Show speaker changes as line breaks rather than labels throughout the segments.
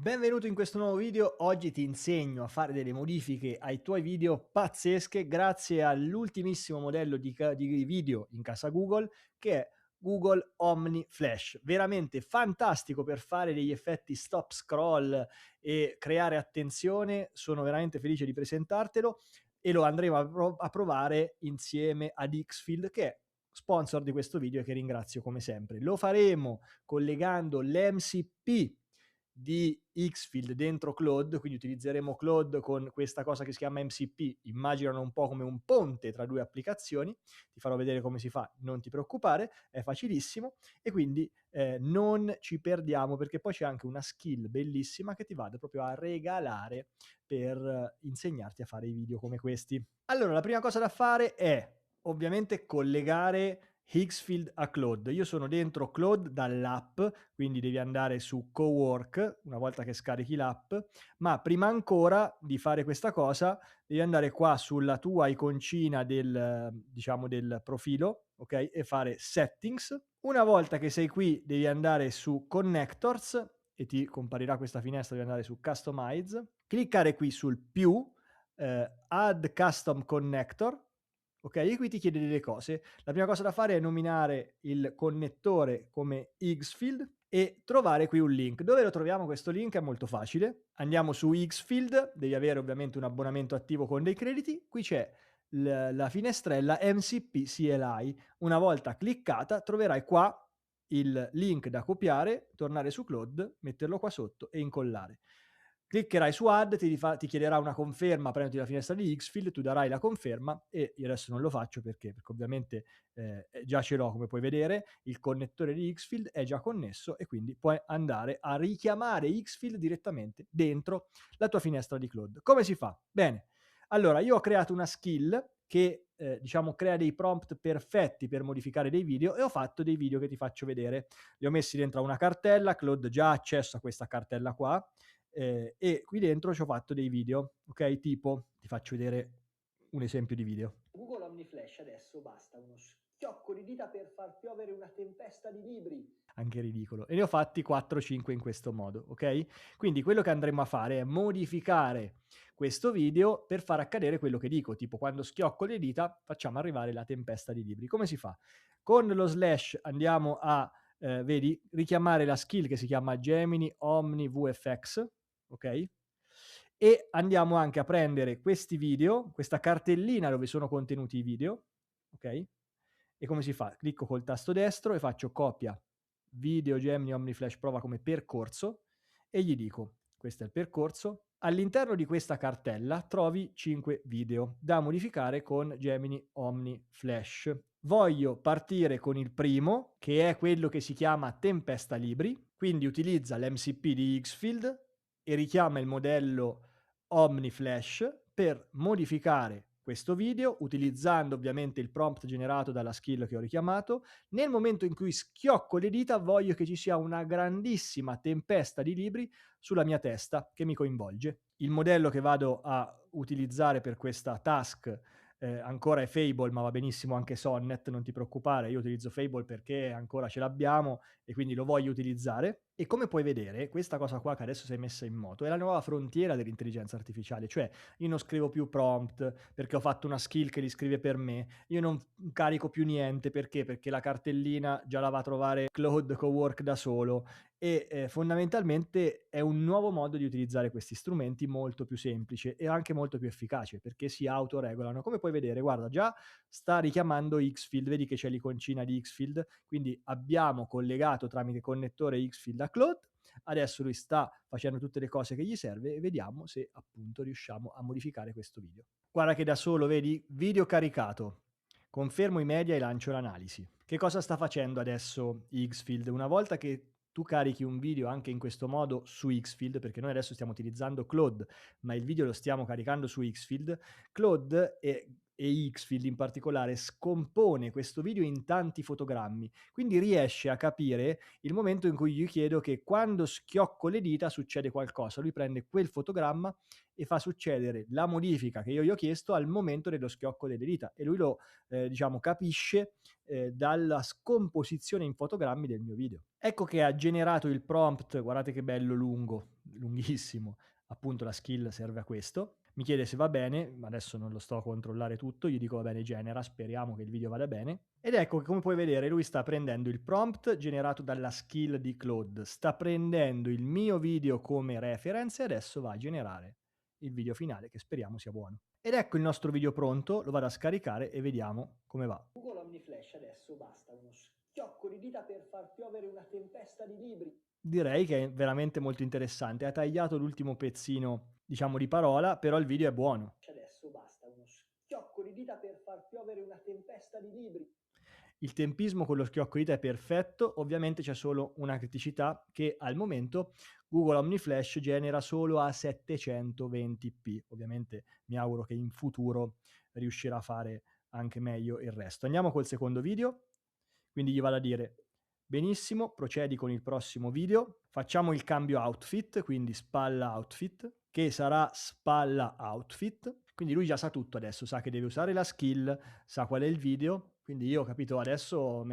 Benvenuto in questo nuovo video. Oggi ti insegno a fare delle modifiche ai tuoi video pazzesche grazie all'ultimissimo modello di video in casa Google, che è Google Omni Flash. Veramente fantastico per fare degli effetti stop scroll e creare attenzione. Sono veramente felice di presentartelo e lo andremo a provare insieme ad Xfield, che è sponsor di questo video e che ringrazio come sempre. Lo faremo collegando l'MCP di Xfield dentro Claude, quindi utilizzeremo Claude con questa cosa che si chiama MCP, immaginano un po' come un ponte tra due applicazioni, ti farò vedere come si fa, non ti preoccupare, è facilissimo e quindi non ci perdiamo perché poi c'è anche una skill bellissima che ti vado proprio a regalare per insegnarti a fare i video come questi. Allora, la prima cosa da fare è ovviamente collegare Xfield a Claude. Io sono dentro Claude dall'app, quindi devi andare su Cowork una volta che scarichi l'app, ma prima ancora di fare questa cosa devi andare qua sulla tua iconcina del, diciamo, del profilo, ok? E fare Settings. Una volta che sei qui devi andare su Connectors e ti comparirà questa finestra, devi andare su Customize, cliccare qui sul più, Add Custom Connector. Ok, e qui ti chiede delle cose. La prima cosa da fare è nominare il connettore come Xfield e trovare qui un link. Dove lo troviamo questo link? È molto facile. Andiamo su Xfield, devi avere ovviamente un abbonamento attivo con dei crediti. Qui c'è la finestrella MCP CLI. Una volta cliccata troverai qua il link da copiare, tornare su Claude, metterlo qua sotto e incollare. Cliccherai su Add, ti chiederà una conferma, prenditi la finestra di Xfield, tu darai la conferma e io adesso non lo faccio perché ovviamente già ce l'ho come puoi vedere, il connettore di Xfield è già connesso e quindi puoi andare a richiamare Xfield direttamente dentro la tua finestra di Claude. Come si fa? Bene, allora io ho creato una skill che diciamo crea dei prompt perfetti per modificare dei video e ho fatto dei video che ti faccio vedere. Li ho messi dentro a una cartella, Claude già ha accesso a questa cartella qua e qui dentro ci ho fatto dei video, ok? Tipo, ti faccio vedere un esempio di video. Google OmniFlash adesso basta uno schiocco di dita per far piovere una tempesta di libri. Anche ridicolo. E ne ho fatti 4-5 in questo modo, ok? Quindi quello che andremo a fare è modificare questo video per far accadere quello che dico, tipo quando schiocco le dita facciamo arrivare la tempesta di libri. Come si fa? Con lo slash andiamo a, vedi, richiamare la skill che si chiama Gemini Omni VFX, ok? E andiamo anche a prendere questi video, questa cartellina dove sono contenuti i video, ok? E come si fa? Clicco col tasto destro e faccio copia video Gemini Omni Flash Prova come percorso e gli dico, questo è il percorso. All'interno di questa cartella trovi 5 video da modificare con Gemini Omni Flash. Voglio partire con il primo, che è quello che si chiama Tempesta Libri, quindi utilizza l'MCP di Xfield e richiama il modello OmniFlash per modificare questo video utilizzando ovviamente il prompt generato dalla skill che ho richiamato. Nel momento in cui schiocco le dita voglio che ci sia una grandissima tempesta di libri sulla mia testa che mi coinvolge. Il modello che vado a utilizzare per questa task ancora è Fable, ma va benissimo anche Sonnet, non ti preoccupare, io utilizzo Fable perché ancora ce l'abbiamo e quindi lo voglio utilizzare. E come puoi vedere, questa cosa qua che adesso si è messa in moto è la nuova frontiera dell'intelligenza artificiale, cioè io non scrivo più prompt perché ho fatto una skill che li scrive per me, io non carico più niente perché? Perché la cartellina già la va a trovare Claude Cowork da solo e fondamentalmente è un nuovo modo di utilizzare questi strumenti molto più semplice e anche molto più efficace perché si autoregolano. Come puoi vedere, guarda, già sta richiamando Xfield, vedi che c'è l'iconcina di Xfield, quindi abbiamo collegato tramite connettore Xfield a Claude, adesso lui sta facendo tutte le cose che gli serve e vediamo se appunto riusciamo a modificare questo video. Guarda che da solo, vedi, video caricato. Confermo i media e lancio l'analisi. Che cosa sta facendo adesso Xfield? Una volta che tu carichi un video anche in questo modo su Xfield, perché noi adesso stiamo utilizzando Claude, ma il video lo stiamo caricando su Xfield, Claude e Xfield in particolare scompone questo video in tanti fotogrammi, quindi riesce a capire il momento in cui gli chiedo che quando schiocco le dita succede qualcosa. Lui prende quel fotogramma e fa succedere la modifica che io gli ho chiesto al momento dello schiocco delle dita e lui lo diciamo capisce dalla scomposizione in fotogrammi del mio video. Ecco che ha generato il prompt, guardate che bello lungo, lunghissimo, appunto la skill serve a questo. Mi chiede se va bene, ma adesso non lo sto a controllare tutto, gli dico va bene, genera, speriamo che il video vada bene. Ed ecco che come puoi vedere lui sta prendendo il prompt generato dalla skill di Claude, sta prendendo il mio video come reference e adesso va a generare il video finale che speriamo sia buono. Ed ecco il nostro video pronto, lo vado a scaricare e vediamo come va. Google OmniFlash adesso basta uno schiocco di dita per far piovere una tempesta di libri. Direi che è veramente molto interessante, ha tagliato l'ultimo pezzino, diciamo, di parola, però il video è buono. Adesso basta uno schiocco di dita per far piovere una tempesta di libri. Il tempismo con lo schiocco di dita è perfetto, ovviamente c'è solo una criticità che al momento Google OmniFlash genera solo a 720p. Ovviamente mi auguro che in futuro riuscirà a fare anche meglio il resto. Andiamo col secondo video, quindi gli vado a dire benissimo, procedi con il prossimo video, facciamo il cambio outfit, quindi spalla outfit, che sarà spalla outfit, quindi lui già sa tutto adesso, sa che deve usare la skill, sa qual è il video, quindi io ho capito adesso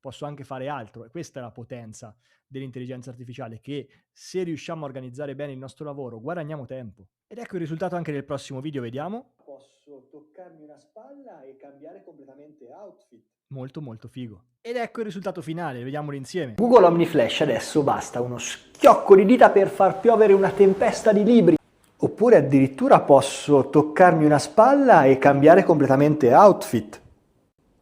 posso anche fare altro e questa è la potenza dell'intelligenza artificiale, che se riusciamo a organizzare bene il nostro lavoro guadagniamo tempo. Ed ecco il risultato anche del prossimo video, vediamo. Posso toccarmi una spalla e cambiare completamente outfit. Molto molto figo. Ed ecco il risultato finale, vediamolo insieme. Google OmniFlash adesso basta uno schiocco di dita per far piovere una tempesta di libri. Oppure addirittura posso toccarmi una spalla e cambiare completamente outfit.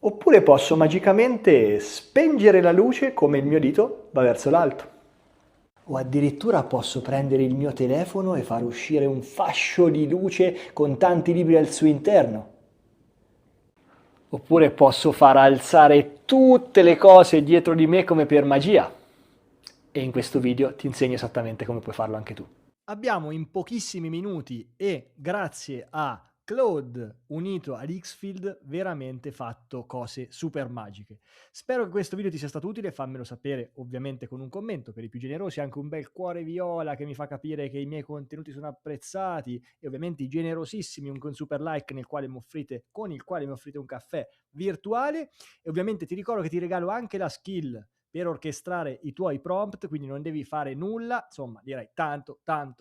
Oppure posso magicamente spengere la luce come il mio dito va verso l'alto. O addirittura posso prendere il mio telefono e far uscire un fascio di luce con tanti libri al suo interno. Oppure posso far alzare tutte le cose dietro di me come per magia. E in questo video ti insegno esattamente come puoi farlo anche tu. Abbiamo in pochissimi minuti e grazie a Claude unito ad Xfield veramente fatto cose super magiche. Spero che questo video ti sia stato utile, fammelo sapere ovviamente con un commento, per i più generosi anche un bel cuore viola che mi fa capire che i miei contenuti sono apprezzati e ovviamente i generosissimi un super like con il quale mi offrite un caffè virtuale e ovviamente ti ricordo che ti regalo anche la skill per orchestrare i tuoi prompt, quindi non devi fare nulla, insomma direi tanto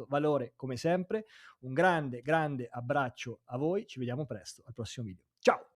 valore come sempre, un grande abbraccio a voi, ci vediamo presto al prossimo video. Ciao!